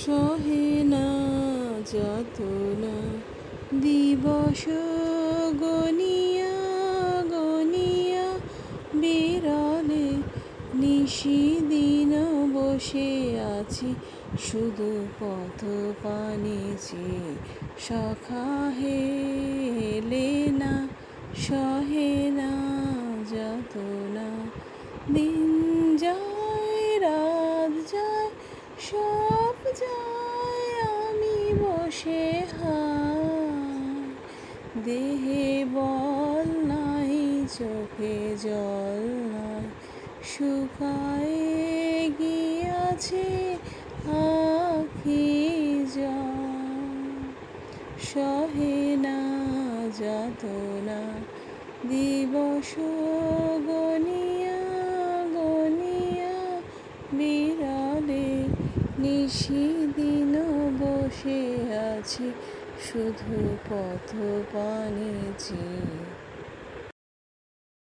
সহে না যাতনা দিবস গনিয়া গনিয়া বিরলে নিশিদিন বসে আছি শুধু পথ পানে চেয়ে। সখা হেলে না সহে না যাতনা দিন যায় রাত যায় সব যায় আমি বসে হায়। দেহে বল নাই চোখে জল নাই শুকায়ে গিয়াছে আখি জল। সহে না যাতনা দিবস গনিয়া গনিয়া বিরলে নিশিদিন বসে আছি শুধু পথ পানে চেয়ে।